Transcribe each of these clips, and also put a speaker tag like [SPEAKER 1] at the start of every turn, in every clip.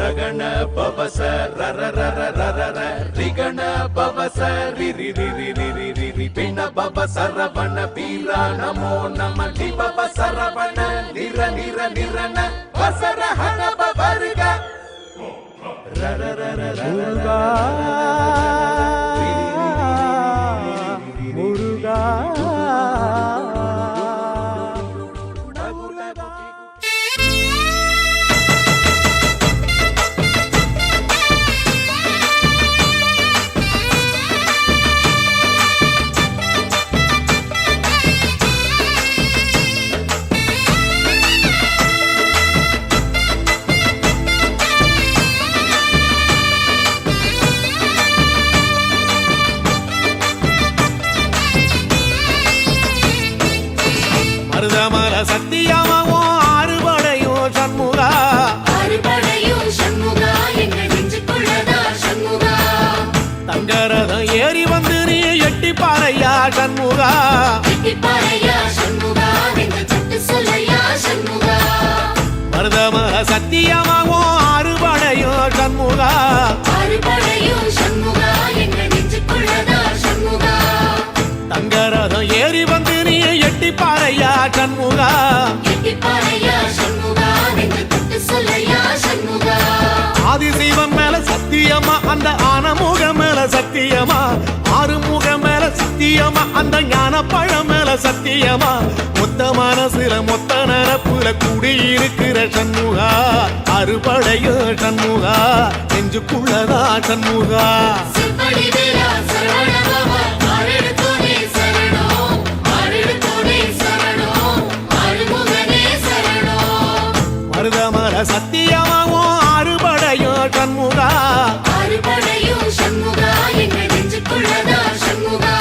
[SPEAKER 1] ரகண பவச ரர ரர ரர ர ரிகண பவச ரிரி ரிரி ரிரி ரிரி பிண பவ சரவண வீரா நமோ நம டி பவ சரவண நிர நிர நிரன வசர ஹன பவர்க ரர ரர முருகா முருகா
[SPEAKER 2] மருதமல சத்தியமாவோ அறுபடையோ சண்முகா
[SPEAKER 3] அறுபடையோ சண்முகா எங்க நெஞ்சுக்குள்ளதா சண்முகா
[SPEAKER 2] தங்கரதம் ஏறி வந்து நீ எட்டி பாறையா சண்முகா
[SPEAKER 3] எட்டி பாறையா சண்முகா எங்க சட்டு சொல்லையா சண்முகா
[SPEAKER 2] மருதமல சத்தியமாவோ அறுபடையோ சண்முகா
[SPEAKER 3] அறுபடையோ சண்முகா எங்க நெஞ்சுக்குள்ளதா சண்முகா
[SPEAKER 2] தங்கரதம் ஏறி வந்து நீ எட்டி பாறையா சண்முகா
[SPEAKER 3] எட்டி பாறையா சண்முகா எங்க சட்டு சொல்லையா சண்முகா
[SPEAKER 2] ஆதிசிவன் மேல சத்தியமா அந்த ஆனமுகம் மேல சத்தியமா ஆறுமுகம் மேல சத்தியமா அந்த ஞான பழம் மேல சத்தியமா மொத்த மனசுல மொத்த நரப்புல குடியிருக்கிற சண்முகா அறுபடையோ சண்முகா நெஞ்சுக்குள்ளதா சண்முகா
[SPEAKER 3] சிற்படி வீரா சரவண பவா ஆரெடுத்தோனே சரணம் ஆரெடுத்தோனே சரணம் ஆறுமுகனே சரணம்
[SPEAKER 2] மருதமல சத்தியமாவோ அறுபடையோ சண்முகா
[SPEAKER 3] அறுபடையோ சண்முகா எங்க நெஞ்சுக்குள்ளதா சண்முகா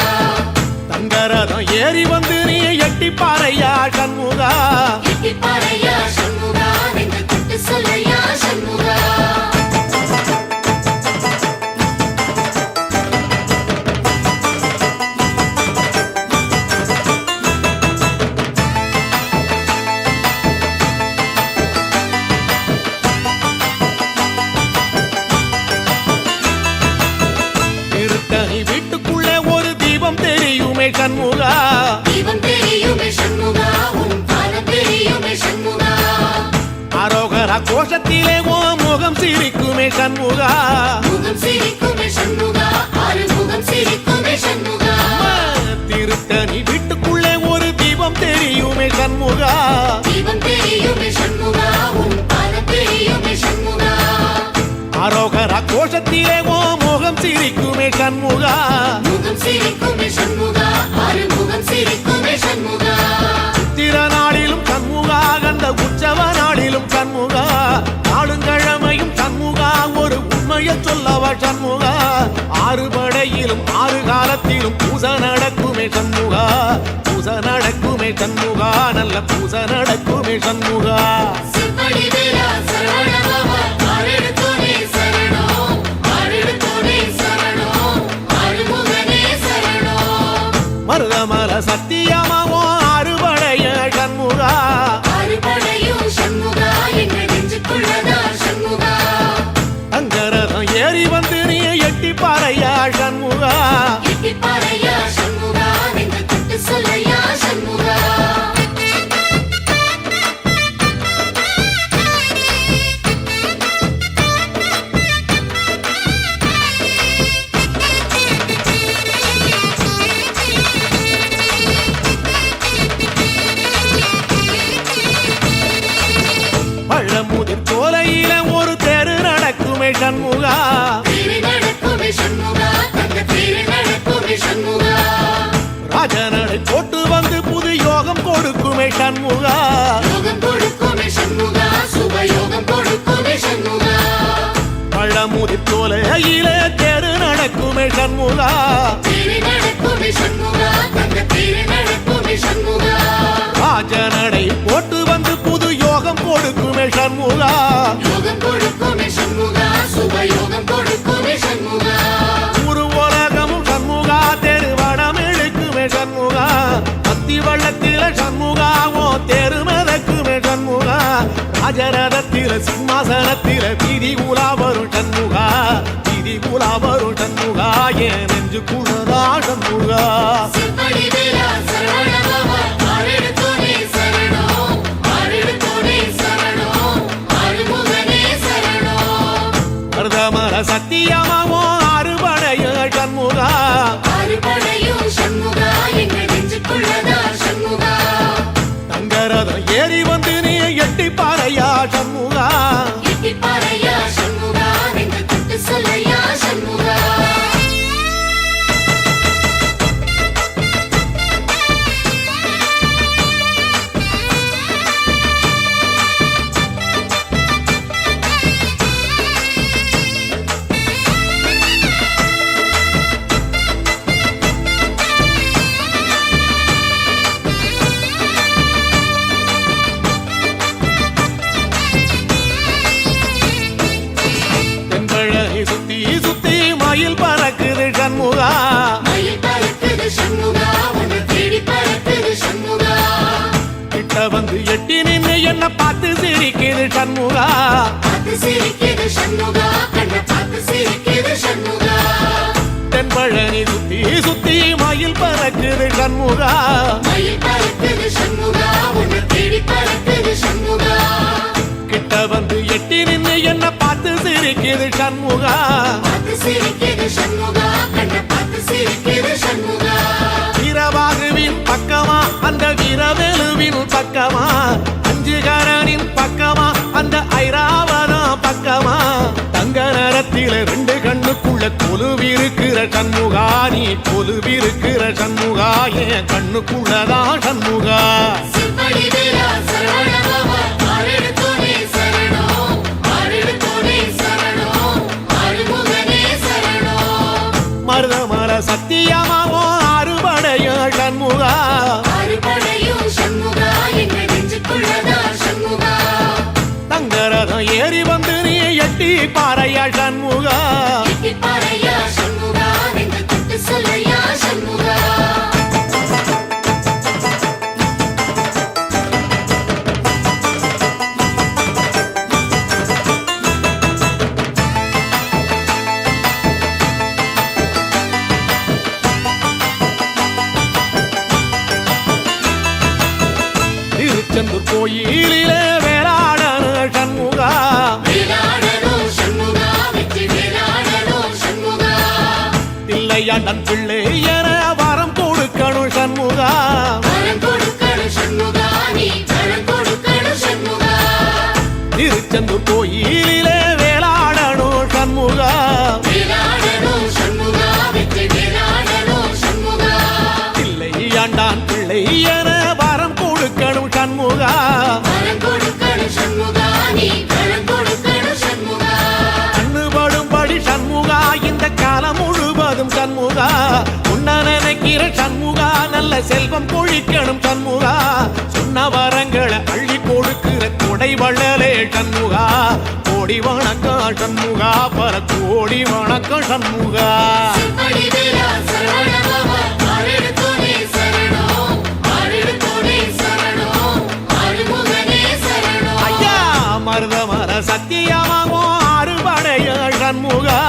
[SPEAKER 2] தங்கரதம் ஏறி வந்து நீ எட்டி பாறையா சண்முகா
[SPEAKER 3] எட்டி பாறையா சண்முகா எங்க சட்டு சொல்லையா சண்முகா
[SPEAKER 2] திருத்தணி வீட்டுக்குள்ளே ஒரு தீபம் தெரியுமே சண்முகா
[SPEAKER 3] தீபம் தெரியுமே சண்முகா உன் பாதம் தெரியுமே சண்முகா
[SPEAKER 2] அரோகரா கோஷத்திலே ஓ முகம் சிரிக்குமே சண்முகா
[SPEAKER 3] முகம் சிரிக்குமே சண்முகா ஆறு முகம் சிரிக்குமே சண்முகா
[SPEAKER 2] திருத்தணி வீட்டுக்குள்ளே ஒரு தீபம் தெரியுமே சண்முகா
[SPEAKER 3] தீபம் தெரியுமே சண்முகா உன் பாதம் தெரியுமே சண்முகா
[SPEAKER 2] அரோகரா கோஷத்திலே ஓ முகம் சிரிக்குமே சண்முகா
[SPEAKER 3] முகம் சிரிக்குமே சண்முகா ஆறு முகம் சிரிக்குமே சண்முகா
[SPEAKER 2] திருநாளிலும் சண்முகா கந்த உற்சவ நாளிலும் சண்முகா நாளுங்கிழமையும் சண்முகா ஒரு உண்மையை சொல்லவா சண்முகா ஆறுபடையிலும் ஆறு காலத்திலும் பூசை நடக்குமே சண்முகா பூசை நடக்குமே சண்முகா நல்ல பூசை நடக்குமே சண்முகா
[SPEAKER 3] சிற்படி வீரா சரவண பவா ஆரெடுத்தோனே சரணம் ஆரெடுத்தோனே சரணம் ஆறுமுகனே சரணம்
[SPEAKER 2] மருதமல சத்தியமாவோ அறுபடைய சண்முகா
[SPEAKER 3] அறுபடையோ சண்முகா எங்க நெஞ்சுக்குள்ளதா சண்முகா
[SPEAKER 2] தங்கரதம் ஏறி வந்து நீ எட்டி பாறையா சண்முகா
[SPEAKER 3] எட்டி பாறையா சண்முகா எங்க சட்டு சொல்லையா சண்முகா
[SPEAKER 2] பழமுதிர் சோலையில ஒரு தெரு நடக்குமே சண்முகா
[SPEAKER 3] தேரு நடக்குமே சண்முகா தங்க தேரு நடக்குமே சண்முகா
[SPEAKER 2] ராஜனடை போட்டு வந்து புது யோகம் கொடுக்குமே சண்முகா
[SPEAKER 3] யோகம் கொடுக்குமே சண்முகா சுபயோகம் கொடுக்குமே சண்முகா
[SPEAKER 2] பழமுதிர் சோலையில தெரு நடக்குமே சண்முகா
[SPEAKER 3] தேரு நடக்குமே சண்முகா தங்க தேரு நடக்குமே சண்முகா
[SPEAKER 2] ராஜனடை போட்டு வந்து புது யோகம் கொடுக்குமே சண்முகா
[SPEAKER 3] யோகம் கொடுக்குமே சண்முகா சுபயோகம் கொடுக்குமே சண்முகா
[SPEAKER 2] ஒரு உலகமும் சண்முகா தெருவடம் இழுக்குமே சண்முகா அத்தி வள்ளத்தில சண்முகாவோ தெரு மிதக்குமே சண்முகா ராஜரதத்தில சிம்மாசனத்தில வீதி உலா வரும் சண்முகா, வீதி உலா வரும் சண்முகா, என் நெஞ்சுக்குள்ளதா சண்முகா.
[SPEAKER 3] செம்படி வீரா சரவண பவா ஆரெடுத்தோனே சரணம், ஆரெடுத்தோனே சரணம், ஆறுமுகனே சரணம்.
[SPEAKER 2] மருதமர சத்தியமாவோ அறுபடைய சண்முகா,
[SPEAKER 3] அறுபடையும் சண்முகா எங்கள் நெஞ்சுக்குள்ளதா சண்முகா.
[SPEAKER 2] தங்கரதம் ஏறி வந்து நீ எட்டி பாறையா சண்முகா,
[SPEAKER 3] எட்டிப்பாறையா சண்முகா என்று தொட்டு சொல்லையா சண்முகா.
[SPEAKER 2] தென்பழகி சுத்தி சுத்தி மயில் பறக்குது சண்முகா,
[SPEAKER 3] மயில் பறக்குது சண்முகா உன்னை தேடி பறக்குது சண்முகா.
[SPEAKER 2] கிட்ட வந்து எட்டி நின்று என்ன பார்த்து சிரிக்குது சண்முகா,
[SPEAKER 3] பார்த்து சிரிக்குது சண்முகா கண்ணை பார்த்து சிரிக்குது சண்முகா.
[SPEAKER 2] தென்பழனி சுத்தி சுத்தி மயில் பறக்குது சண்முகா,
[SPEAKER 3] மயில் பறக்குது சண்முகா உன்னை தேடி பறக்குது சண்முகா.
[SPEAKER 2] கிட்ட வந்து எட்டி நின்று என்ன பார்த்து சிரிக்குது சண்முகா.
[SPEAKER 3] பார்த்து சிரிக்குது சண்முகா கண்ணை பார்த்து சிரிக்குது சண்முகா.
[SPEAKER 2] வீரவாகுவின் பக்கமா அந்த வீரவேலுவின் பக்கமா, அஞ்சுகரனின் பக்கமா அந்த ஐராவதம் பக்கமா, தங்க நேரத்தில ரெண்டு கண்ணுக்குள்ள கொலுவிருக்கிற சண்முகா, நீ கொலுவிருக்கிற சண்முகா, என் கண்ணுக்குள்ளதான் சண்முகா.
[SPEAKER 3] செம்படி வீரா சரவண பவா ஆரெடுத்தோனே சரணம், ஆரெடுத்தோனே சரணம், ஆறுமுகனே சரணம்.
[SPEAKER 2] மருதமர சத்தியமாவோ அறுபடைய சண்முகா,
[SPEAKER 3] அறுபடையும் சண்முகா எங்கள் நெஞ்சுக்குள்ளதா சண்முகா.
[SPEAKER 2] தங்கரதம் ஏறி வந்து நீ எட்டி பாறையா சண்முகா.
[SPEAKER 3] எட்டிப்பாறையா சண்முகா என்று தொட்டு சொல்லையா சண்முகா.
[SPEAKER 2] திருச்செந்தூர் கோயிலிலே வேளாடன சண்முகா,
[SPEAKER 3] வேலாடனும் சண்முகா வெற்றி வேலாடனும் சண்முகா.
[SPEAKER 2] தில்லையாண்டன் பிள்ளை என வரம் கொடுக்கணும் சண்முகா,
[SPEAKER 3] வரம் கொடுக்கணும் சண்முகா நீ வரம் கொடுக்கணும் சண்முகா.
[SPEAKER 2] திருச்செந்தூர் கோயிலிலே வேளாடணும் சண்முகா,
[SPEAKER 3] வேலாடனும் சண்முகா வெற்றி வேலாடனும் சண்முகா.
[SPEAKER 2] தில்லையாண்டான் பிள்ளை என வரம் கொடுக்கணும் சண்முகா,
[SPEAKER 3] வரம் கொடுக்கணும் சண்முகா நீ வரம் கொடுக்கணும் சண்முகா.
[SPEAKER 2] கண்ணுபடும்படி சண்முகா இந்த காலம் முழுவதும் சண்முகா, உன்ன நினைக்கிற சண்முகா நல்ல செல்வம் பொழிக்கணும் சண்முகா, சொன்ன வரங்களை அள்ளி கொடுக்கிற கொடை வள்ளலே சண்முகா, கோடி வணக்கம் சண்முகா, பல கோடி வணக்கம் சண்முகா.
[SPEAKER 3] செம்படி வீரா சரவண பவா ஆரெடுத்தோனே சரணம், ஆரெடுத்தோனே சரணம், ஆறுமுகனே சரணம்.
[SPEAKER 2] ஐயா மருதமர சத்தியமாவோ அறுபடைய சண்முகா,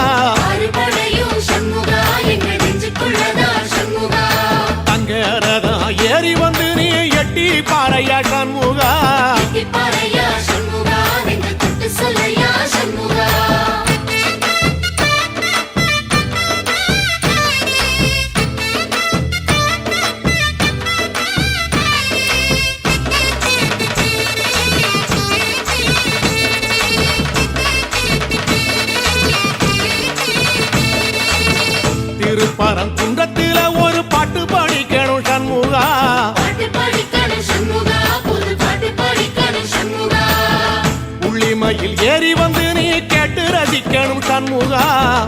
[SPEAKER 3] அறுபடையும் சண்முகா எங்கள் நெஞ்சுக்குள்ளதா சண்முகா.
[SPEAKER 2] தங்கரதம் ஏறி வந்து நீ எட்டி பாறையா சண்முகா,
[SPEAKER 3] எட்டிப்பாறையா சண்முகா என்று தொட்டு சொல்லையா சண்முகா.
[SPEAKER 2] திருப்பரங்குன்றத்தில ஒரு பாட்டு படிக்கணும் சண்முகா,
[SPEAKER 3] பாட்டு படிக்கணும் சண்முகா புது பாட்டு படிக்கணும் சண்முகா.
[SPEAKER 2] உள்ளிமையில் ஏறி வந்து நீ கேட்டு ரசிக்கணும் சண்முகா,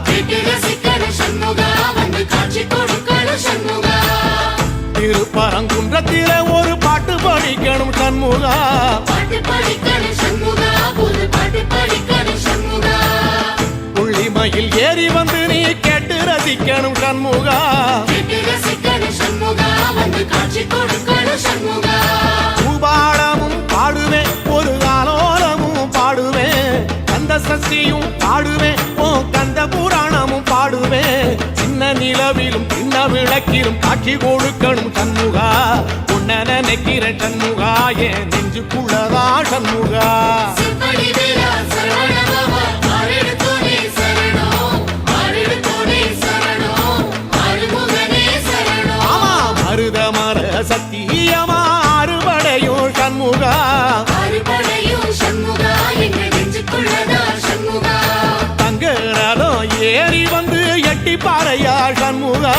[SPEAKER 3] கேட்டு ரசிக்கணும் சண்முகா வந்து காட்சி கொடுக்கணும் சண்முகா.
[SPEAKER 2] திருப்பரங்குன்றத்தில ஒரு பாட்டு படிக்கணும் சண்முகா,
[SPEAKER 3] பாட்டு படிக்கணும் சண்முகா புது பாட்டு படிக்கணும் சண்முகா.
[SPEAKER 2] உள்ளிமையில் ஏறி வந்து நீ கேட்டு ரசிக்கணும் சண்முகா,
[SPEAKER 3] கேட்டு ரசிக்கணும் சண்முகா வந்து காட்சி கொடுக்கணும் சண்முகா.
[SPEAKER 2] பூபாடமும் பாடுவேன் ஒரு ஆலோலமும் பாடுவேன், கந்த சஷ்டியும் பாடுவேன் உன் கந்த புராணமும் பாடுவேன் சின்ன நிலவிலும் சின்ன விளக்கிலும் காட்சி கொடுக்கணும் சண்முகா உன்னை நினைக்கிறேன் சண்முகா என் நெஞ்சுக்குள்ளதா சண்முகா
[SPEAKER 3] செம்படி வீரா சரவண பவா ஆரெடுத்தோனே சரணம் ஆரெடுத்தோனே சரணம் ஆறுமுகனே சரணம்
[SPEAKER 2] ஆமா மருதமர சத்தியமா அறுபடையும் சண்முகா
[SPEAKER 3] அறுபடையும் சண்முகா எங்க நெஞ்சுக்குள்ளதா சண்முகா
[SPEAKER 2] தங்க ரதம் ஏறி வந்து எட்டி பாறையா சண்முகா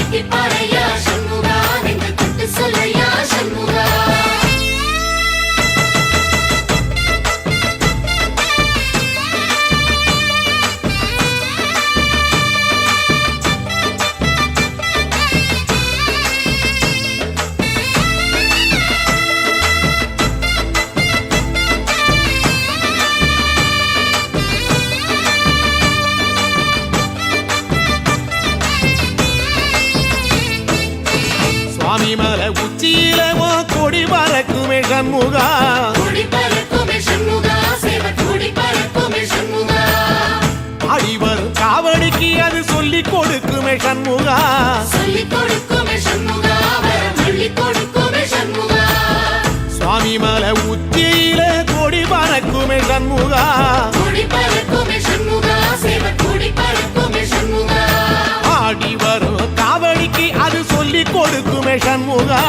[SPEAKER 3] எட்டிப்பாறையா சண்முகா நெஞ்சு தொட்டு சொல்லையா சண்முகா
[SPEAKER 2] சுவாமி மலை உச்சியில கொடி பறக்குமே சண்முகா
[SPEAKER 3] கொடி பறக்குமே சண்முகா சேவ கொடி பறக்குமே சண்முகா
[SPEAKER 2] ஆடி வரும் காவடிக்கு அது சொல்லி கொடுக்குமே சண்முகா
[SPEAKER 3] சொல்லிக் கொடுக்குமே சண்முகா வரம் அள்ளிக் கொடுக்குமே சண்முகா
[SPEAKER 2] சுவாமி மலை உச்சியில கொடி பறக்குமே சண்முகா
[SPEAKER 3] கொடி பறக்குமே சண்முகா சேவ கொடி பறக்குமே சண்முகா
[SPEAKER 2] ஆடி வரும் காவடிக்கு அது சொல்லி கொடுக்குமே சண்முகா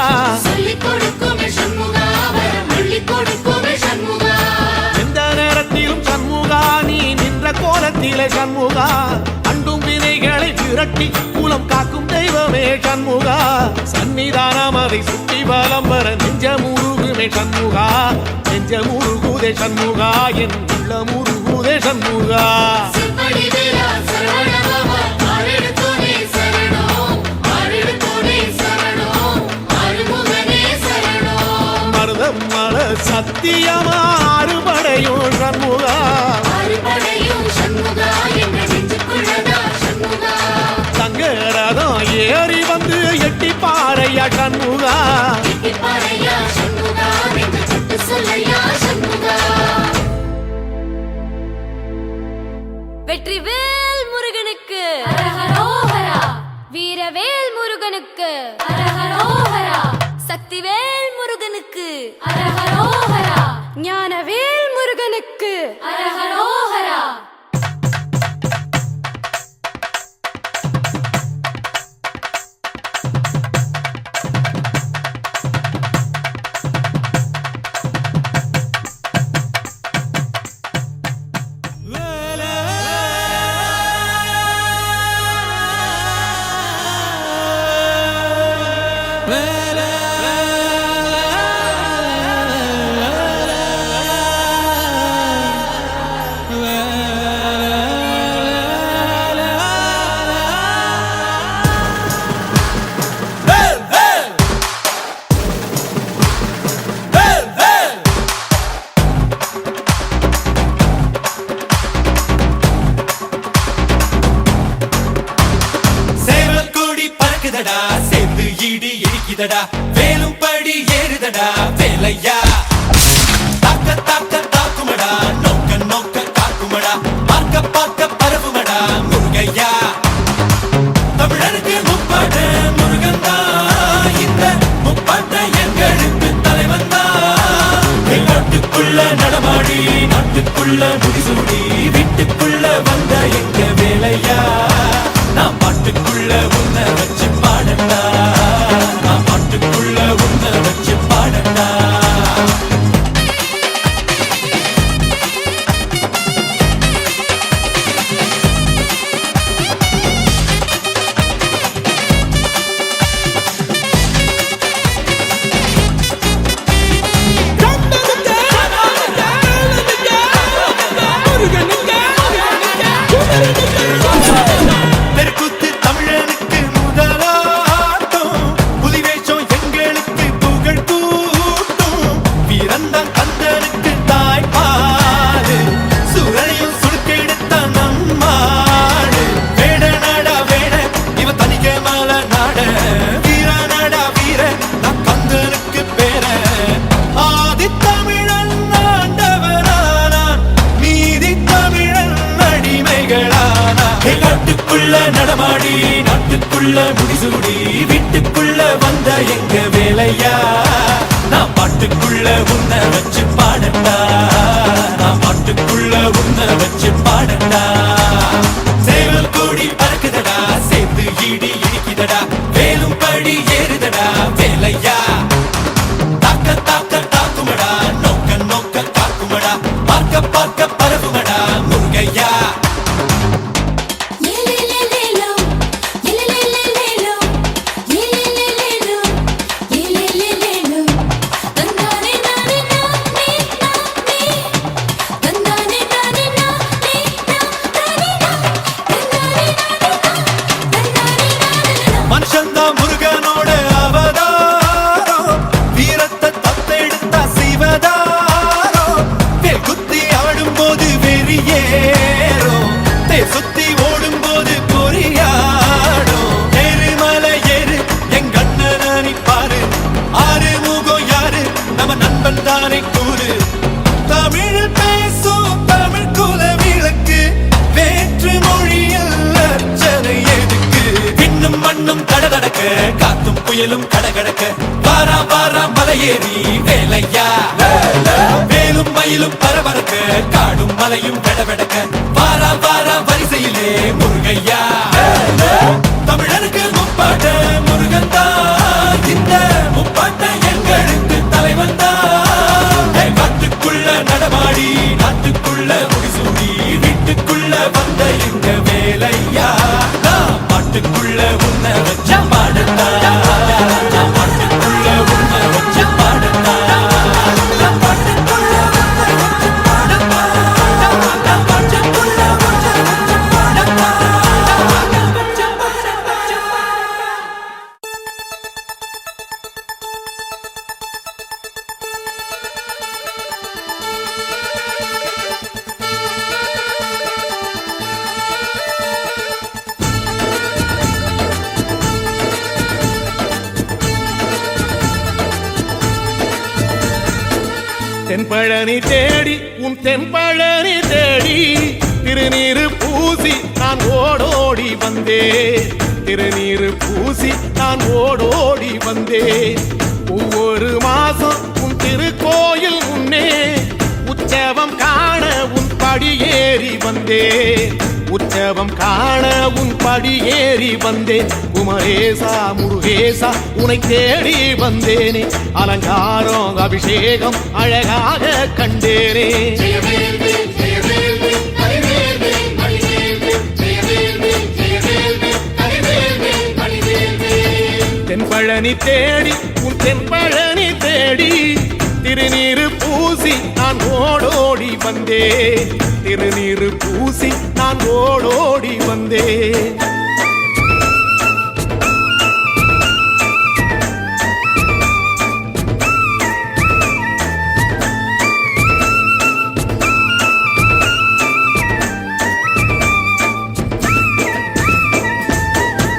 [SPEAKER 3] சொல்லிக் கொடுக்குமே சண்முகா வரம் அள்ளிக் கொடுக்குமே சண்முகா
[SPEAKER 2] எந்த நேரத்திலும் சண்முகா நீ நின்ற கோலத்திலே சண்முகா அண்டும் வினைகளை விரட்டி குலம் காக்கும் தெய்வமே சண்முகா சன்னிதானம் அதை சுற்றி வலம் வர நெஞ்ச முருகுமே சண்முகா நெஞ்ச முருகுதே சண்முகா என் உள்ள முருகுதே சண்முகா
[SPEAKER 3] செம்படி வீரா சரவண பவா ஆரெடுத்தோனே சரணம் ஆரெடுத்தோனே சரணம் ஆறுமுகனே சரணம்
[SPEAKER 2] மருதம் மல சத்தியமா அறுபடையும் சண்முகா
[SPEAKER 3] அறுபடையும் சண்முகா எங்க நெஞ்சுக்குள்ளதா சண்முகா
[SPEAKER 2] தங்க ரதம் ஏறி வந்து எட்டி பாறையா சண்முகா
[SPEAKER 3] எட்டிப்பாறையா சண்முகா நெஞ்சு தொட்டு சொல்லையா சண்முகா
[SPEAKER 4] வெற்றிவேல் முருகனுக்கு
[SPEAKER 3] அரஹரோஹரா
[SPEAKER 4] வீரவேல் முருகனுக்கு
[SPEAKER 3] அரஹரோஹரா
[SPEAKER 4] சக்திவேல் முருகனுக்கு
[SPEAKER 3] அரஹரோஹரா
[SPEAKER 4] ஞானவேல் முருகனுக்கு
[SPEAKER 3] அரஹரோஹரா
[SPEAKER 1] சேவல் கொடி பறக்குதடா சேர்ந்து இடி இடிக்குதடா வேலும் படி ஏறுதடா வேலையா தாக்க தாக்க தாக்குமடா நோக்க நோக்க காக்குமடா பார்க்க பார்க்க பரவுமடா முருகையா தமிழருக்கு முப்பாட்ட முருகன் தான் இந்த முப்பாட்ட எங்களுக்கு தலைவன் தான் நாட்டுக்குள்ள நடமாடி நாட்டுக்குள்ள முடிசூடி வீட்டுக்குள்ள வந்த எங்க வேலையா நான் பாட்டுக்குள்ள உன்னை வச்சு பாடட்டா நான் பாட்டுக்குள்ள உன்னை வச்சு பாடட்டா தெருக்கூத்து தமிழனுக்கு முதலாட்டம் புலி வேஷம் எங்களுக்கு காட்டுக்குள்ள முடிசூடி வீட்டுக்குள்ள வந்த எங்க வேலையா நான் பாட்டுக்குள்ள உன்னை வச்சு பாடட்டா நான் பாட்டுக்குள்ள உன்னை வச்சு பாடட்டா சேவல் கோடி பறக்குதடா சேர்த்து இடி இடிக்குதடா வேலும் படி ஏறுதடா வேலையா தாக்க தாக்க தாக்குமடா நோக்க நோக்க தாக்குமடா பார்க்க பார்க்க பரவுமடா முருகையா மனுஷன்தான் முருகனோட அவதாரம் வீரத்தை தத்தெடுத்தா சிவதாரம் வேல் குத்தி ஆடும் போது வெறியேறும் தேர் சுத்தி ஓடும் போது பொறியாடும் எருமலை ஏறு எங்க அண்ணனை பாரு ஆறு முகம் யாரு நம்ம நண்பன் தானே கூறு தமிழில் பேசும் தமிழ் குல விளக்கு வேற்று மொழியில் அர்ச்சனை எதுக்கு விண்ணும் மண்ணும் கடகடக்க காத்தும் புயலும் கடகடக்க வாரா வாரா மலையேறி வேலையா வேலும் மயிலும் பரபரக்க காடும் மலையும் வெடவெடக்க வாரா வாரா வரிசையிலே முருகையா தமிழருக்கு முப்பாட்ட முருகன் தான் இந்த முப்பாட்ட எங்களுக்கு தலைவன் தான் காட்டுக்குள்ள நடமாடி நாட்டுக்குள்ள முடிசூடி வீட்டுக்குள்ள வந்த எங்க வேலையா நான் பாட்டுக்குள்ள உன்னை வச்ச பாடட்டா நான் பாட்டுக்குள்ள உன்னை வச்ச பாடட்டா நான் பாட்டுக்குள்ள உன்னை வச்ச பாடட்டா நான் பாட்டுக்குள்ள உன்னை வச்ச பாடட்டா
[SPEAKER 2] தென்பழனி தேடி உன் தென்பழனி தேடி திருநீரு பூசி நான் ஓடோடி வந்தேன் திருநீரு பூசி நான் ஓடோடி வந்தேன் ஒவ்வொரு மாசம் உன் திருக்கோயில் முன்னே உற்சவம் காண உன் படியேறி வந்தேன் உற்சவம் காண உன் படியேறி வந்தேன் குமரேசா முருகேசா உன்னை தேடி வந்தேனே அலங்காரம் அபிஷேகம் அழகாக கண்டேனே தென்பழனி தேடி உன் தென்பழனி தேடி திருநீரு பூசி நான் ஓடோடி வந்தேன் திருநீரு பூசி நான் ஓடோடி வந்தேன்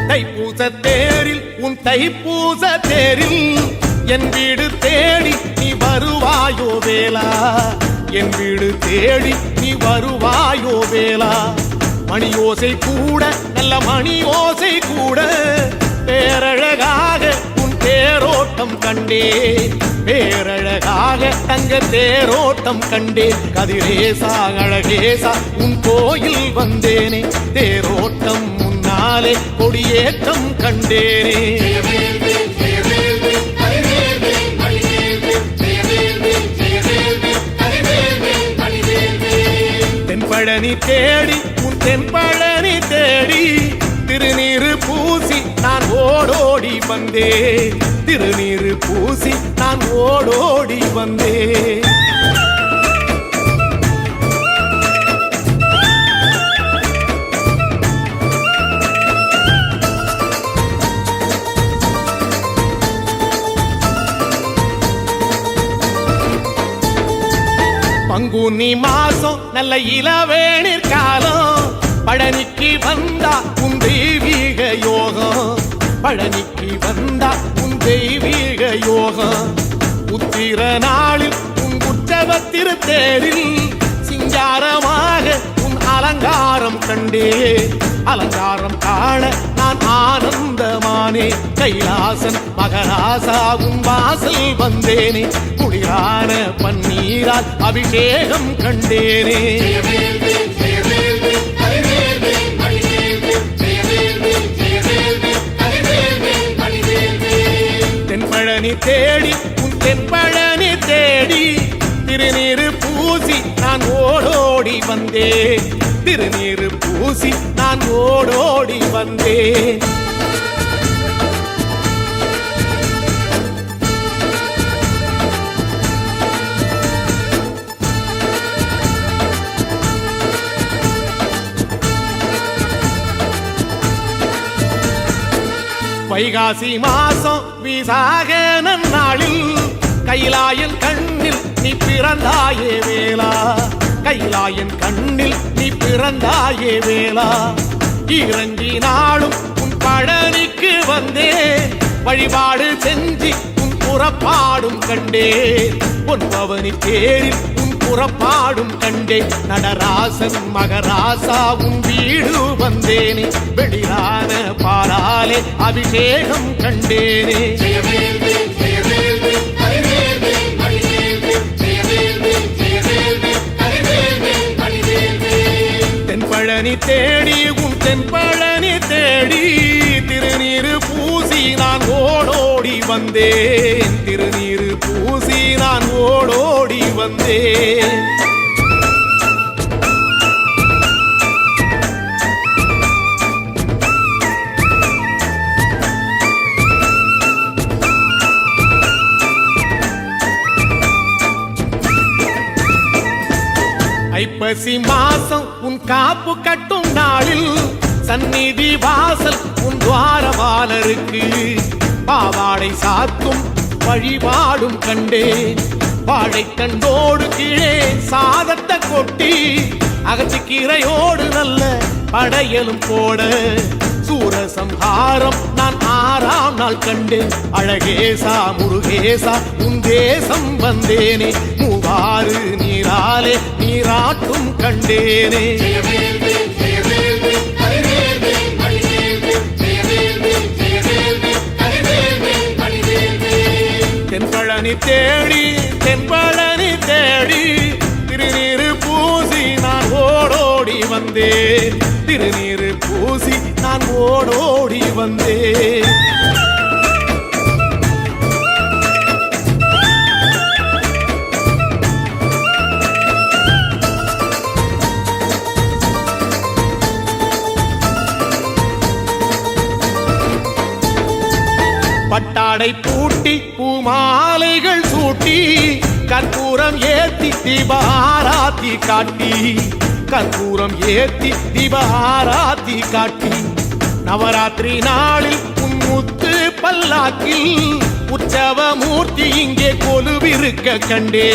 [SPEAKER 2] தைப்பூச தேரில் உன் தைப்பூச தேரில் என் வீடு தேடி நீ வருவாயோ வேலா என் வீடு தேடி நீ வருவாயோ வேலா மணியோசை கூட நல்ல மணியோசை கூட பேரழகாக உன் தேரோட்டம் கண்டேன் பேரழகாக தங்க தேரோட்டம் கண்டேன் கதிரேசா அழகேசா உன் கோயில் வந்தேனே தேரோட்டம் முன்னாலே கொடியேற்றம் கண்டேனே தென்பழனி தேடி உன் தென்பழனி தேடி திருநீரு பூசி நான் ஓடோடி வந்தேன் திருநீரு பூசி நான் ஓடோடி வந்தேன் பங்குனி மாசம் நல்ல இளவேணிற் காலம் பழனிக்கு வந்தா உன் தெய்வீக யோகம் பழனிக்கு வந்தா உன் தெய்வீக யோகம் உத்திர நாளில் உன் உற்சவ திருத்தேரில் சிங்காரமாக உன் அலங்காரம் கண்டே அலங்காரம் காண நான் ஆனந்தமானே கைலாசன் மகராசாவும் வாசல் வந்தேனே குளிரான பன்னீரால் அபிஷேகம் கண்டேனே தென்பழனி தேடி உன் தென்பழனி தேடி திருநீரு பூசி நான் ஓடோடி வந்தேன் திருநீரு பூசி நான் ஓடோடி வந்தேன் வைகாசி மாசம் விசாக நன்னாளில் கைலாயன் கண்ணில் நீ பிறந்தாயே வேளா கைலாயன் கண்ணில் நீ பிறந்தாயே வேளா இறங்கி நாளும் உன் பழனிக்கு வந்தே வழிபாடு செஞ்சு உன் புறப்பாடும் கண்டே பொன்பவனி தேரில் உன் புறப்பாடும் கண்டே நடராசன் மகராசா உன் வீடு வந்தேனே வெளியான பாலாலே அபிஷேகம் கண்டேனே தென்பழனி தேடி உன் தென்பழனி தேடி திருநீரு பூசி நான் ஓடோடி வந்தேன் திருநீரு பூசி நான் ஓடோடி வந்தேன் ஐப்பசி மாசம் உன் காப்பு கட்டும் நாளில் சந்நிதி வாசல் உன் துவாரபாலருக்கு பாவாடை சாத்தும் வழிபாடும் கண்டேன் வாழைக்கண்டோடு கீழே சாதத்தை கொட்டி அகத்திக்கீரையோடு நல்ல படையலும் போட சூரசம்ஹாரம் நான் 6ஆம் நாள் கண்டேன் அழகேசா முருகேசா உன் தேசம் வந்தேனே மூவாறு நீராலே நீராட்டும் கண்டேனே தென்பழனி தேடி தென்பழனி தேடி திருநீரு பூசி நான் ஓடோடி வந்தேன் திருநீரு பூசி நான் ஓடோடி வந்தேன் பட்டாடை பூட்டி பூமாலைகள் சூட்டி கற்பூரம் ஏத்தி தீபாராத்தி காட்டி கற்பூரம் ஏத்தி தீபாராத்தி காட்டி நவராத்திரி நாளில் முத்து பல்லாக்கில் உற்சவ மூர்த்தி இங்கே கொலுவிருக்க கண்டே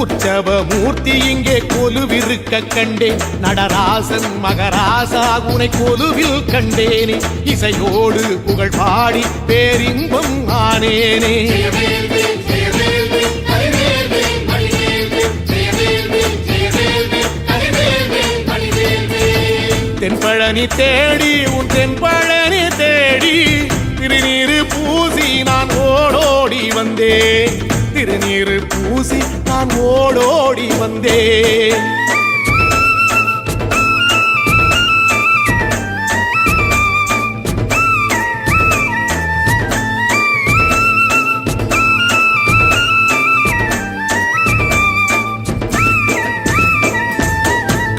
[SPEAKER 2] உற்சவ மூர்த்தி இங்கே கொலுவிருக்க கண்டே நடராசன் மகராசா உனை கொலுவில் கண்டேனே இசையோடு புகழ் பாடி பேரின்பம் ஆனேனே தென்பழனி தேடி உன் தென்பழனி தேடி திருநீரு பூசி நான் ஓடோடி வந்தேன் திருநீரு பூசி நான் ஓடோடி வந்தேன்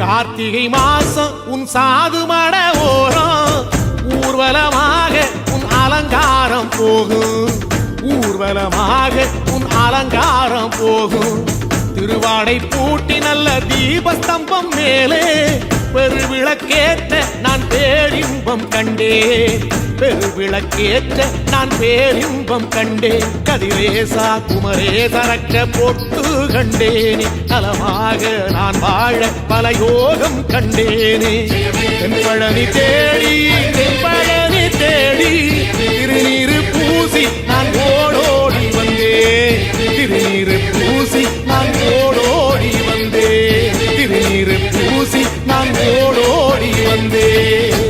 [SPEAKER 2] கார்த்திகை மாசம் உன் சாது மட ஓரம் ஊர்வலமாக உன் அலங்காரம் போகும் ஊர்வலமாக உன் அலங்காரம் போகும் திருவாடை பூட்டி நல்ல தீபஸ்தம்பம் மேலே பெருவிளக்கேற்ற நான் பேரின்பம் கண்டேன் பெருவிளக்கேற்ற நான் பேரின்பம் கண்டேன் கதிரேசா குமரேசரக்க பொட்டு கண்டேனே நலமாக நான் வாழ பல யோகம் கண்டேனே தென்பழனி தேடி தென்பழனி தேடி திருநீரு பூசி நான் ஓடோடி வந்தேன் திருநீரு பூசி நான் ஓடோடி வந்தேன் திருநீரு பூசி நான் ஓடோடி வந்தேன்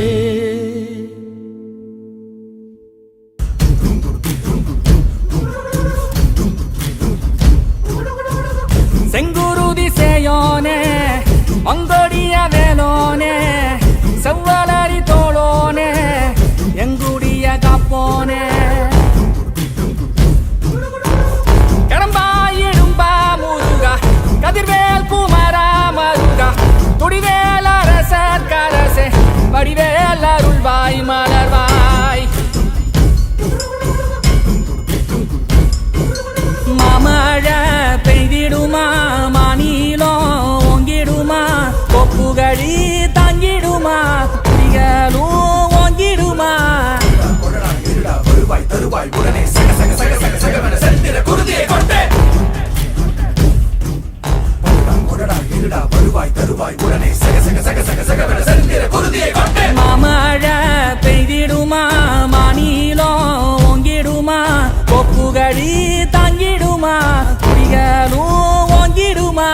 [SPEAKER 5] மலர்வாய் மலர்வாய் மாமழை பெய்திடுமா மாநிலோ ஓங்கிடுமா கொப்புகழி தாங்கிடுமா புலிகளும் ஓங்கிடுமா
[SPEAKER 1] வருவாய் தருவாய் உடனே சக சக சக சக சகவென செல்திட குருதியை கொண்டே வருவாய் தருவாய் உடனே சக சக சக சக சகவென செல்திட குருதியை கொண்டே
[SPEAKER 5] மாமழை பெய்திடுமா மாநிலோ ஓங்கிடுமா கொப்புகழி தாங்கிடுமா புலிகளும் ஓங்கிடுமா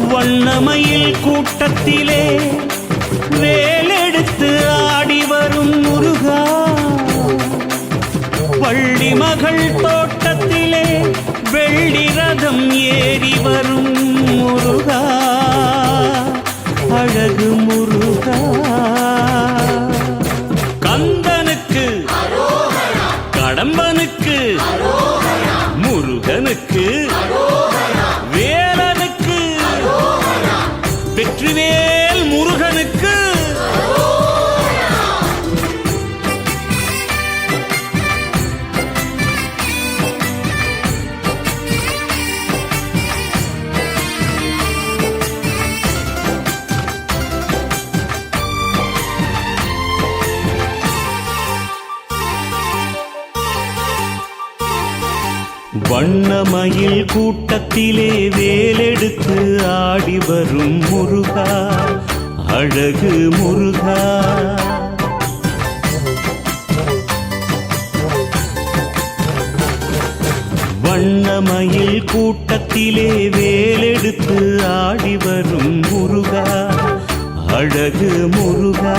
[SPEAKER 6] வண்ணமயில் கூட்டத்திலே வேலெடுத்து ஆடி வரும் முருகா வள்ளி மகள் தோட்டத்திலே வெள்ளி ரதம் ஏறி வரும் முருகா அழகு முருகா கந்தனுக்கு கடம்பனுக்கு முருகனுக்கு வேலனுக்கு வெற்றிவேல் முருகனுக்கு வண்ணமயில் கூட்டத்திலே வேலெடுத்து ஆடி வரும் முருகா அழகு முருகா வண்ணமயில் கூட்டத்திலே வேலெடுத்து ஆடி வரும் முருகா அழகு முருகா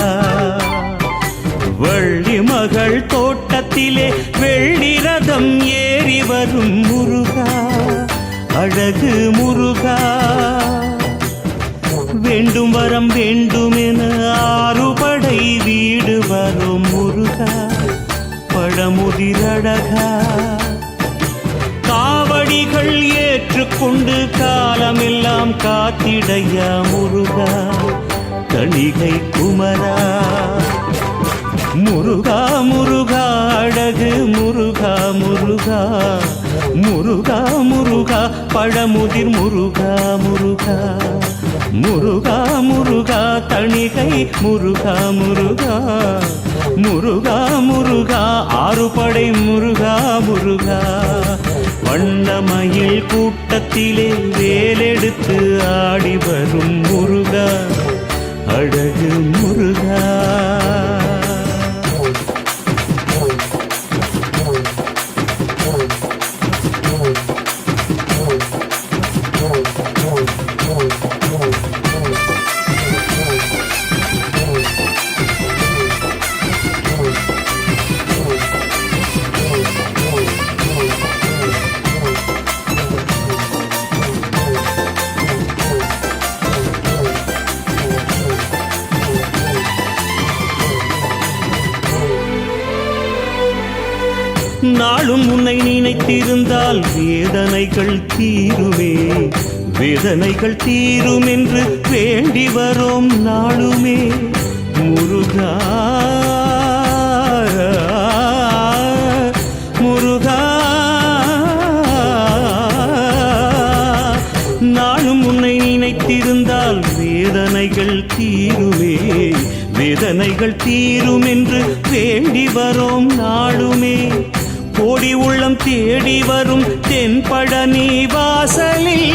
[SPEAKER 6] வள்ளி மகள் தோட்டத்திலே வெள்ளி ரதம் ஏறி வரும் முருகா அழகு முருகா வேண்டும் வரம் வேண்டுமென ஆறுபடை வீடு வரும் முருகா பழமுதிரழகா காவடிகள் ஏற்றுக்கொண்டு காலமெல்லாம் காத்திடையா முருகா தணிகை குமரா முருகா முருகா அழகு முருகா முருகா முருகா முருகா பழமுதிர் முருகா முருகா முருகா முருகா தணிகை முருகா முருகா முருகா முருகா ஆறுபடை முருகா முருகா வண்ணமயில் கூட்டத்திலே வேலெடுத்து ஆடி வரும் முருகா அழகு முருகா நாளும் உன்னை நினைத்திருந்தால் வேதனைகள் தீருமே வேதனைகள் தீரும் என்று வேண்டி வரோம் நாளுமே முருகா முருகா நாளும் உன்னை நினைத்திருந்தால் வேதனைகள் தீருமே வேதனைகள் தீரும் என்று வேண்டி வரோம் நாளுமே கோடி உள்ளம் தேடி வரும் தென்பழனி வாசலில்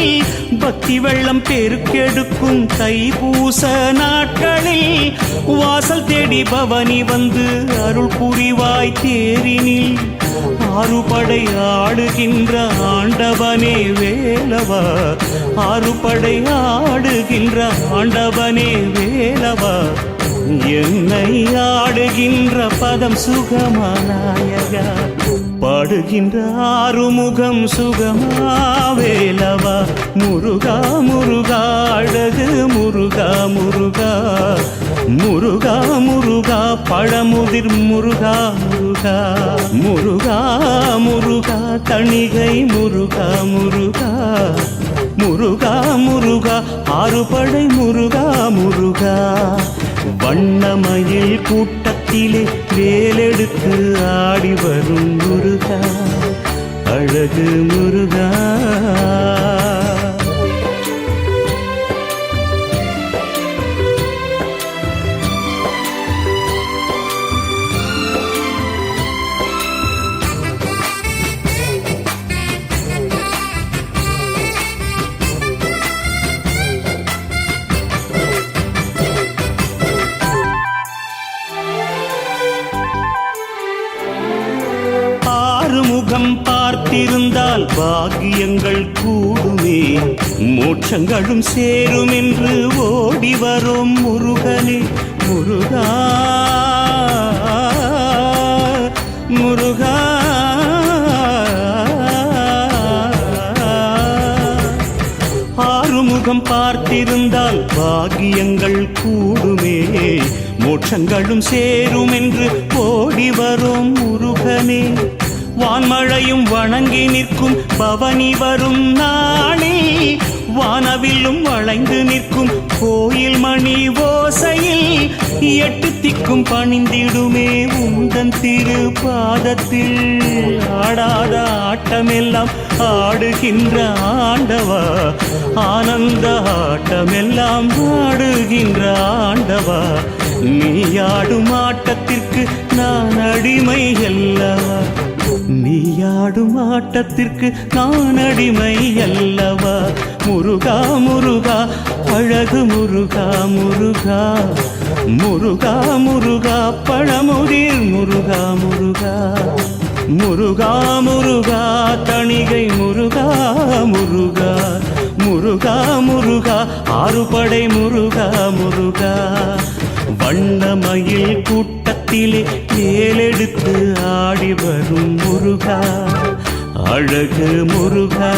[SPEAKER 6] பக்தி வெள்ளம் பெருக்கெடுக்கும் தைப்பூச நாட்களில் வாசல் தேடி பவனி வந்து அருள் புரிவாய் தேரினில் ஆறுபடை ஆடுகின்ற ஆண்டவனே வேலவா ஆறுபடை ஆடுகின்ற ஆண்டவனே வேலவா என்னை ஆடுகின்ற பதம் சுகமானாயகா பாடுகின்ற ஆறுமுகம் சுகமாவேலவா முருகா முருகா அழகு முருகா முருகா முருகா முருகா முருகா பழமுதிர் முருகா முருகா முருகா முருகா தணிகை முருகா முருகா முருகா முருகா ஆறுபடை முருகா முருகா வண்ணமயில் கூட்டத்திலே வேலெடுத்து ஆடி வரும் முருகா அழகு முருகா முகம் பார்த்திருந்தால் பாக்கியங்கள் கூடுமே மோட்சங்களும் சேரும் என்று ஓடி வரும் முருகனே முருகா முருகா ஆறுமுகம் பார்த்திருந்தால் பாக்கியங்கள் கூடுமே மோட்சங்களும் சேரும் என்று ஓடி வரும் முருகனே வான்மழையும் வணங்கி நிற்கும் பவனி வரும் நாளே வானவில்லும் வளைந்து நிற்கும் கோயில் மணி ஓசையில் எட்டு திக்கும் பணிந்திடுமே உந்தன் திரு பாதத்தில் ஆடாத ஆட்டமெல்லாம் ஆடுகின்ற ஆண்டவா ஆனந்த ஆட்டமெல்லாம் ஆடுகின்ற ஆண்டவா நீ ஆடும் ஆட்டத்திற்கு நான் அடிமை அல்லவா நீயாடும் ஆட்டத்திற்கு நான் அடிமை அல்லவா முருகா முருகா அழகு முருகா முருகா முருகா முருகா பழமுதிர் முருகா முருகா முருகா முருகா தணிகை முருகா முருகா முருகா முருகா ஆறுபடை முருகா முருகா வண்ணமயில் கூட்டத்திலே ஏலெடுத்து ஆடி வரும் முருகா அழகு முருகா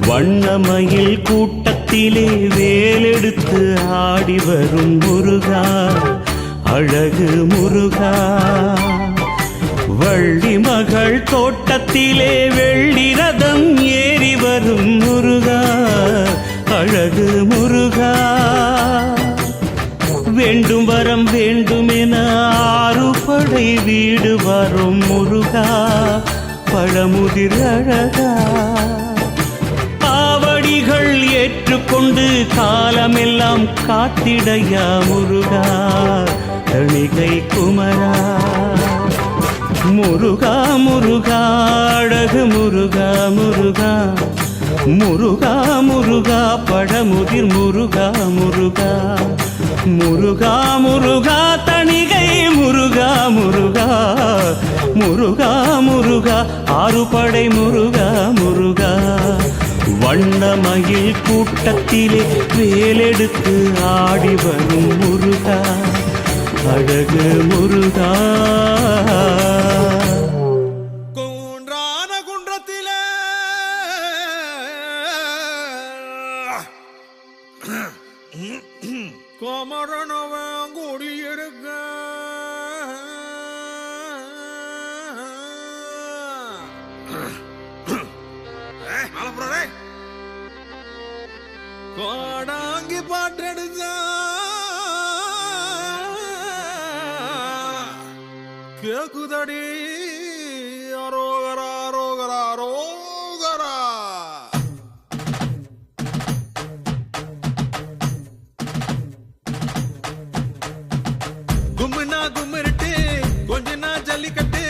[SPEAKER 6] வண்ணமயில் கூட்டத்திலே வேலெடுத்து ஆடி வரும் முருகா அழகு முருகா வள்ளி மகள் தோட்டத்திலே வெள்ளி ரதம் ஏறி வரும் முருகா அழகு முருகா வேண்டும் வரம் வேண்டுமென ஆறுபடை வீடு வரும் முருகா பழமுதிர் அழகா ஆவடிகள் ஏற்றுக்கொண்டு காலமெல்லாம் காத்திடையா முருகா தணிகை குமரா முருகா முருகா அழகு முருகா முருகா முருகா முருகா பழமுதிர் முருகா முருகா முருகா முருகா தணிகை முருகா முருகா முருகா முருகா ஆறுபடை முருகா முருகா வண்ணமயில் கூட்டத்திலே வேலெடுத்து ஆடி வரும் முருகா அழகு முருகா
[SPEAKER 2] குன்றான குன்றத்திலே கோமரனவன் குடியிருக்க கோடாங்கி பாட்டெடுத்தா கேக்குதடி அரோகரா அரோகரா அரோகரா கும்முனா கும்மிருட்டு கொஞ்சனா ஜல்லிக்கட்டு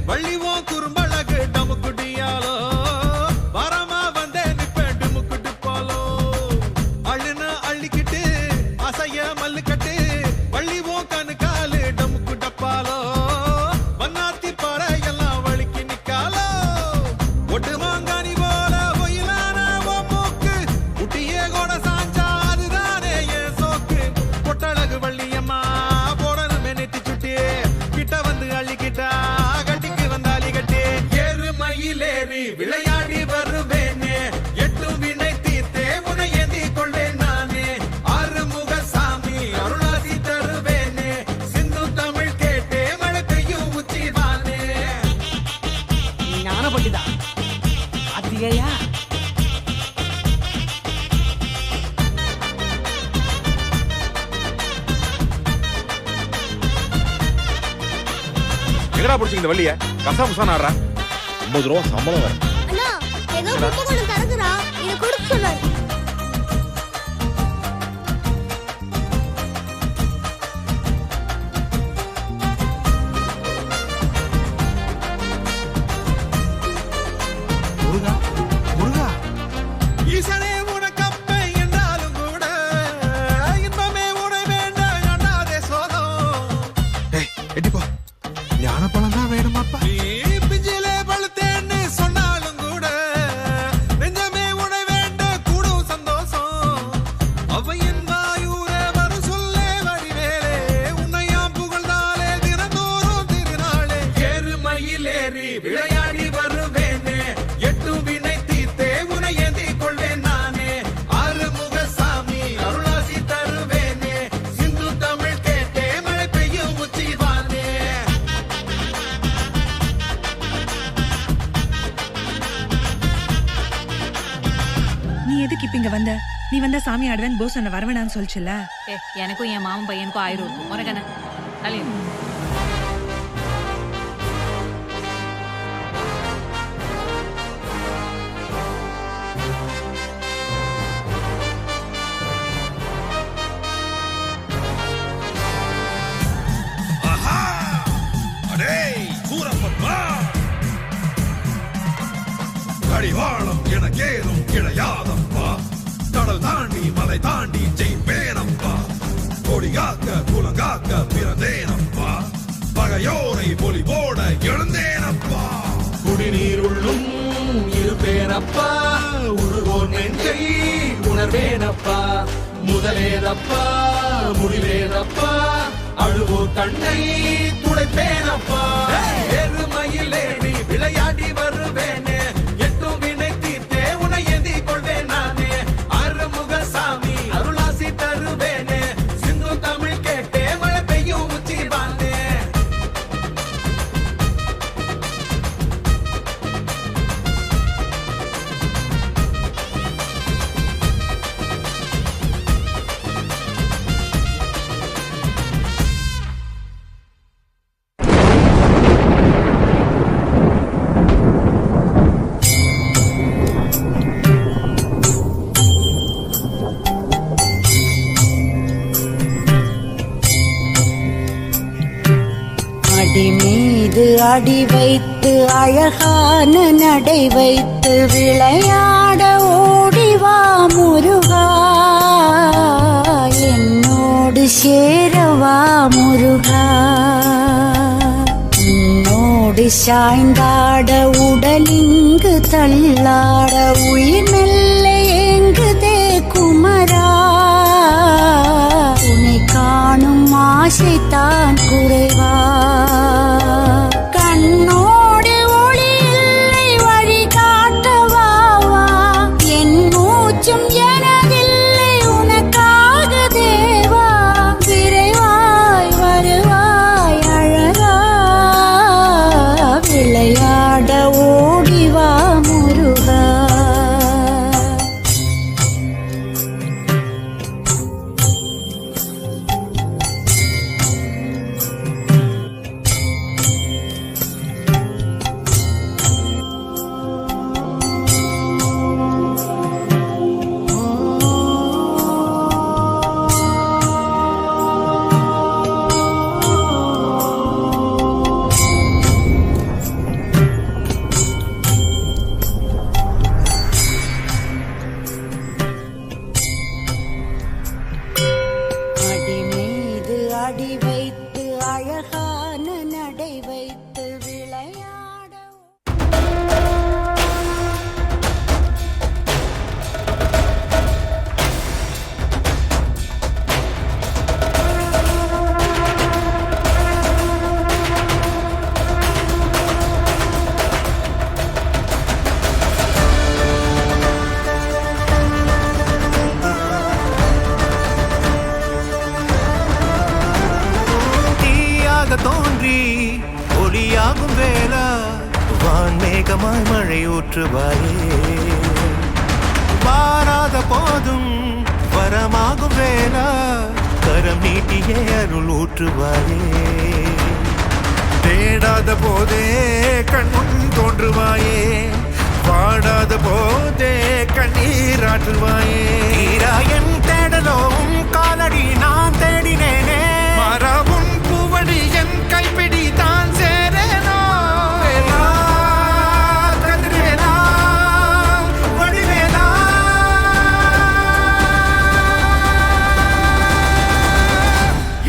[SPEAKER 2] வள்ளிவோம் குறும்பழகு டமுக்குடியாலோ வரமா வந்தே நிப்பேன் டுமுக்குட்டு போலோ அள்ளுனா அள்ளிக்கிட்டு அசைய மல்லுக்கட்டு வள்ளிவோம் கணு காலு டமுக்கு டப்பாலோ வண்ணாத்தி பாறை எல்லாம் வலிக்கு நிக்காலோ ஒட்டு மாங்கானி போல ஒயிலான மூக்கு குட்டியே கூட சாஞ்சா அதுதானே என் சோக்கு பொட்டழகு வள்ளியம்மா போடணுமே நெத்தி சுட்டி கிட்ட வந்து அள்ளிக்கிட்டா கட்டிக்கு வந்தாலி கட்டி ஏறு மயிலேறி விளையாடி வருவேனே எட்டு வினை தீர்த்தே
[SPEAKER 5] கார்த்திகேயா.
[SPEAKER 7] எங்கடா பிடிச்சிங்க இந்த வள்ளிய கசா முசா நாடுறா 50 ரூபா சம்பளம் வர
[SPEAKER 3] அண்ணா ஏதோ கும்பகோணம் தரகுறா இத கொடுக்க சொன்னாரு.
[SPEAKER 2] முருகா முருகா ஈசனே உனக்கப்பை என்றாலும் கூட இன்பமே உனை வேண்டாம் அண்ணாதே சோகம். ஏய் எட்டிப்பா ஞானப்பழம் தான் வேணுமாப்பா. நீ பிஞ்சிலே பழுத்தேன்னு சொன்னாலும் கூட நெஞ்சமே உனை வேண்ட கூடும் சந்தோஷம். அவையின் வாயூரே வரு சொல்லே வடிவேலே உன்னையாம் புகழ்ந்தாலே தினந்தோறும் திருநாளே. ஏறுமையில் ஏறி விளையாடி வருவேனே எட்டும் வினை தீர்த்தே உனை ஏந்தி கொள்வேன் நானே. ஆறுமுக சாமி அருளாசி தருவேனே சிந்து தமிழ் கேட்டே மழை பெய்யும் உச்சிவானே.
[SPEAKER 8] நீ எதுக்கு இப்ப இங்க வந்த? நீ வந்தா சாமி ஆடுவேன் போஸ் சொன்ன வரவேணான்னு சொல்லிச்சுல.
[SPEAKER 9] எனக்கும் என் மாமன் பையனுக்கும் 1000 இருக்கும் உனக்கு தலைய
[SPEAKER 1] கடிவாளம் எனக்கேதும் கிடையாதப்பா. கடல் தாண்டி மலை தாண்டி ஜெயிப்பேனப்பா. கொடிகாக்க குலங்காக்க பிறந்தேனப்பா. பகையோரை பொலி போட எழுந்தேனப்பா. குடிநீருள்ளும் இருப்பேனப்பா. உருவோர் நெஞ்சை உணர்வேனப்பா. முதலேனப்பா முடிவேனப்பா. அழுவோர் கண்ணை துடைப்பேனப்பா. எருமையில் ஏறி விளையாடி வருவேனே எட்டும் வினை தீர்த்தே உனை ஏந்தி கொள்வேன் நானே. ஆறுமுக சாமி அருளாசி தருவேனே சிந்து தமிழ் கேட்டே மழை பெய்யும் உச்சிவானே.
[SPEAKER 10] அடி மீது அடி வைத்து அழகான நடை வைத்து விளையாட ஓடிவா முருகா. என்னோடு சேரவா முருகா. உன்னோடு சாய்ந்தாட உடலிங்கு தள்ளாட உயிர் மெல்ல ஏங்குதே குமரா. உன்னை காணும் ஆசைத்தான் குறைவா. கண்ணோடு ஒளி இல்லை வழி காட்டவா. என் மூச்சும் எனதில்லை உனக்காக தேவா. விரைவாய் வருவாய் அழகா. விளையாட ஓடிவா முருகா. அடி மீது அடி வைத்து அழகான நடை வைத்து விளையாட.
[SPEAKER 2] தோன்றி ஒளியாகும் வேளா வான்மேகமாய் மழை ஊற்றுவாயே வாராத போதும் வரமாகும் வேளா கரம் நீட்டியே அருள் ஊற்றுவாயே தேடாத போதே கண்முன் தோன்றுவாயே வாடாத போதே கண்ணீராற்றுவாயே என் தேடலும் காலடி நான் தேடினேனே மரபும் பூவடி என் கைப்பிடி தான் சேரேனோ வேலா கதிர்வேலா வடிவேலா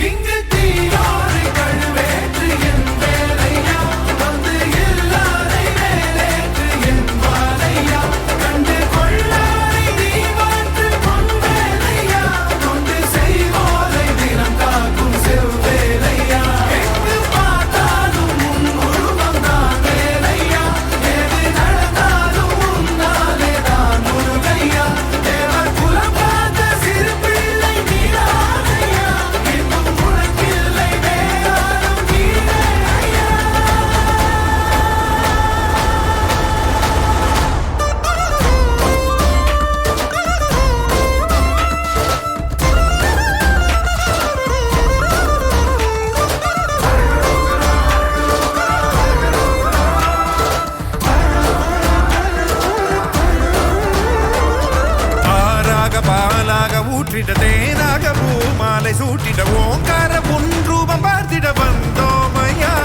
[SPEAKER 2] இங்கு தீயோடு கழுவேற்று என் வேலையா வந்து எல்லாரை மேலேற்று என் வாழையா கண்டு கொள்ளாரை நீ மாற்று பொன் வேலையா கொண்டு செய்வோரை தினம் காக்கும் செவ்வேலையா எங்கு பார்த்தாலும் உன் உருவம் தான் வேலையா எது நடந்தாலும் உன்னாலே தான் முருகையா தேவர் குலம் பார்த்த சிறு பிள்ளை நீரானையா இன்னும் உனக்கில்லை வேறாரும் நீரே ஐயா ஆறாக பாலாக ஊற்றிட தேனாக பூமாலை சூட்டிட ஓங்கார உன் ரூபம் பார்த்திட வந்தோமையா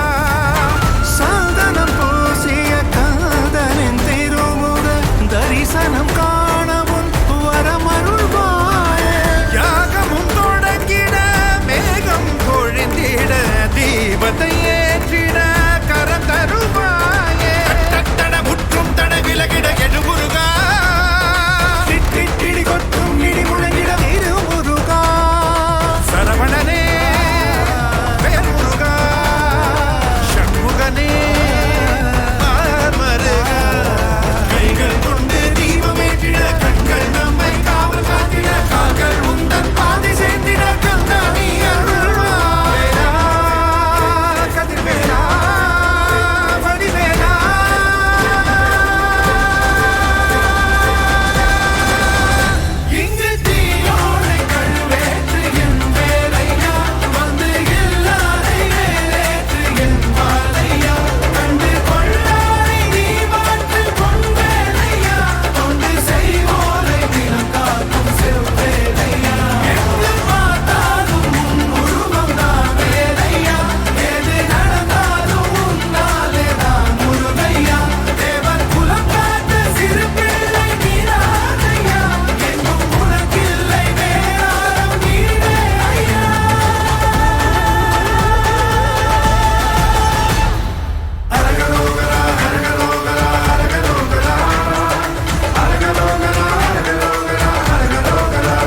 [SPEAKER 2] சாதனம் பூசிய காதலின் திருமுக தரிசனம் காணவும் வரமருள்வாயே யாகமும் தொடங்கிட மேகம் பொழிந்திட தீபத்தை ஏற்றிட கரம் தருவாயே தட முற்றும் தட விலகிட எழுமுருகா திட்டிடி கொட்டும் இடி முழங்கிட திருமுருகா சரவணனே வேல்முருகா சண்முகனே மருகா கைகள் கொண்டு தீபமேற்றிட கண்கள் நம்மை காவல் காத்திட கால்கள் உந்தன் பாதை சேர்ந்திட கந்தாணி அருள்வாயா கதிர்வேலா வடிவேலா இங்கு தீயோடை கழுவேற்று என் வேலையா வந்து எல்லாரை மேலேற்று என் வாழையா கண்டு கொள்ளாரை நீ மாற்று பொன் வேலையா கொண்டு செய்வோரை தினம் காக்கும் செவ்வேலையா எங்கு பார்த்தாலும் உன் உருவம் தான் வேலையா எது நடந்தாலும் உன்னாலே தான் முருகையா தேவர் குலம் காத்த சிறு பிள்ளை நீரானையா எங்கும் உனக்கில்லை வேறாரும் நீரே ஐயா அரகலோகரா அரகலோகரா அரகலோகரா அரகலோகரா அரகலோகரா அரகலோகரா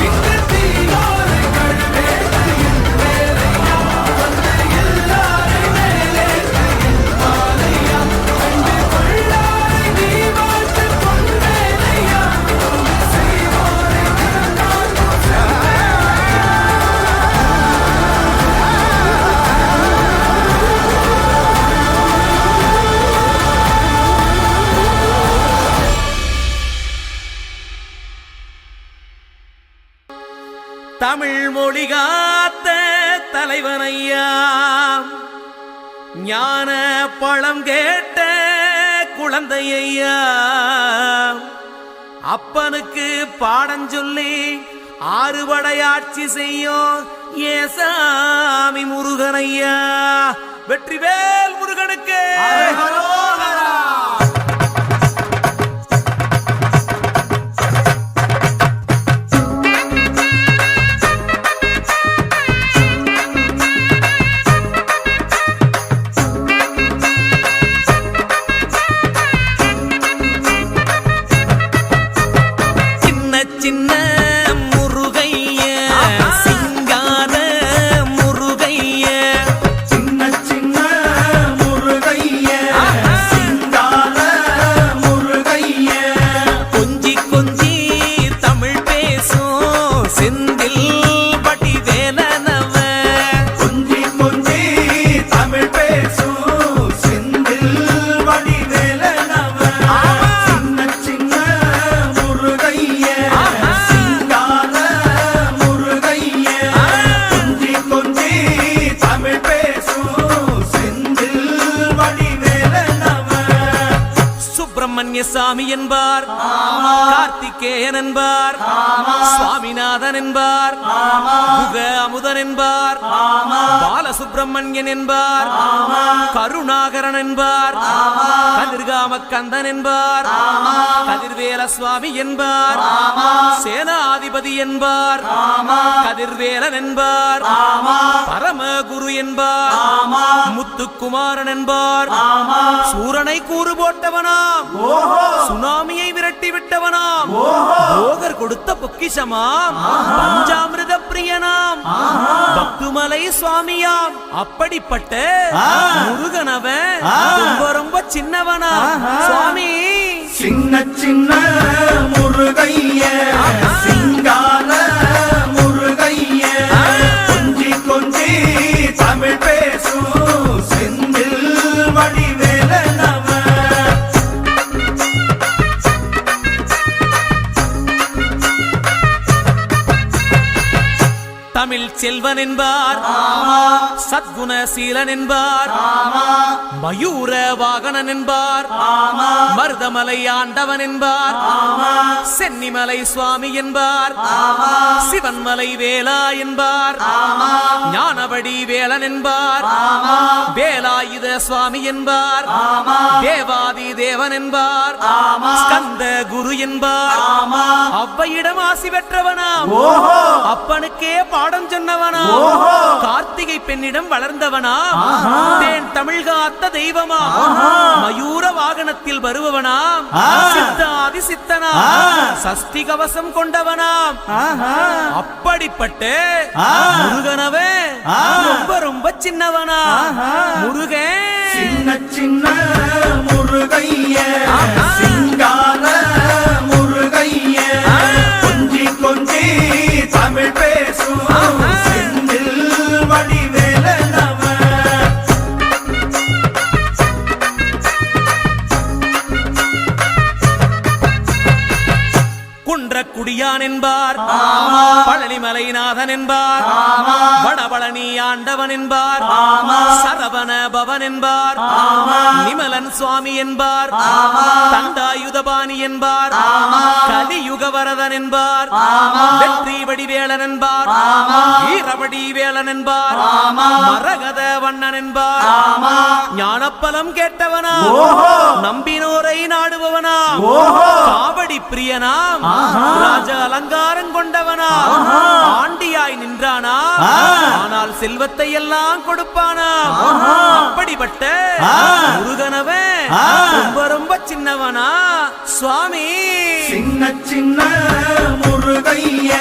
[SPEAKER 2] இங்கு தீயோடை கழுவேற்று என் வேலையா வந்து எல்லாரை மேலேற்று என் வாழையா கண்டு கொள்ளாரை நீ மாற்று பொன் வேலையா கொண்டு செய்வோரை தினம் காக்கும்
[SPEAKER 5] தமிழ் மொழி காத்த தலைவனையா ஞான பழம் கேட்ட குழந்தையா அப்பனுக்கு பாடம் சொல்லி ஆறுபடையாட்சி செய்யும் ஏசாமி முருகனையா வெற்றிவேல் முருகனுக்கு சின்ன சாமி என்பார், கார்த்திகேயன் என்பார், சுவாமிநாதன் என்பார், குக அமுதன் என்பார், பாலசுப்பிரமணியன் என்பார், கருணாகரன் என்பார், கதிர்காம கந்தன் என்பார், கதிர்வேல சுவாமி என்பார், சேனாதிபதி என்பார், கதிர்வேலன் என்பார், பரமகுரு என்பார், முத்துக்குமாரன் என்பார், சூரனை கூறு போட்டவனாம், சுனாமியை விரட்டி விட்டவனாம், போகர் கொடுத்த பொக்கிஷமாம், பஞ்சாமிர்த பிரியனாம், பக்துமலை சுவாமியாம். அப்படிப்பட்ட முருகனவன் ரொம்ப ரொம்ப சின்னவனா சுவாமி.
[SPEAKER 1] சின்ன சின்ன முருகைய சிங்கார முருகைய கொஞ்சி கொஞ்சி தமிழ் பேசும் செந்தில் வடிவேலனவ.
[SPEAKER 5] தமிழ் செல்வன் என்பார், சத்குணசீலன் என்பார், மயூர வாகனன் என்பார், மருதமலை ஆண்டவன் என்பார், சென்னிமலை சுவாமி என்பார், சிவன்மலை வேலா என்பார், ஞானபடி வேலன் என்பார், வேலாயுத சுவாமி என்பார், தேவாதி தேவன் என்பார், ஸ்கந்த குரு என்பார், அவ்வையிடம் ஆசி பெற்றவனாம், அப்பனுக்கே பாடம் சொன்னவனா, கார்த்திகை பெண்ணிடம் வளர்ந்தவனா, தேன் தமிழ் காத்த தெய்வமா, மயூர வாகனத்தில் வருபவனாம், சித்தாதி சித்தனா, சஷ்டி கவசம் கொண்டவனாம். அப்படிப்பட்ட முருகனவே ரொம்ப ரொம்ப சின்னவனா முருகன்.
[SPEAKER 1] சின்ன சின்ன முருகைய சிங்கார முருகைய கொஞ்சி கொஞ்சி தமிழ் பேசும் செந்தில் வடிவேலனவ.
[SPEAKER 5] குன்றக்குடியான் என்பார், பழனிமலைநாதன் என்பார், வடபழனி ஆண்டவன் என்பார், சரவண பவன் என்பார், நிமலன் சுவாமி என்பார், தண்டாயுதபாணி என்பார், கலியுக வரதன் என்பார், வெற்றி வடிவேலன் என்பார், வீரவடி வேலன் என்பார், மரகத வண்ணன் என்பார், ஞானப்பலம் கேட்டவனா, நம்பினோரை நாடுபவனா, காவடி பிரியனாம், ராஜ அலங்காரம் கொண்டவனா, ஆண்டியாய் நின்றானா, ஆனால் செல்வத்தை எல்லாம் கொடுப்பானா. அப்படிப்பட்ட முருகனவன் ரொம்ப ரொம்ப சின்னவனா சுவாமி.
[SPEAKER 1] சின்ன சின்ன முருகைய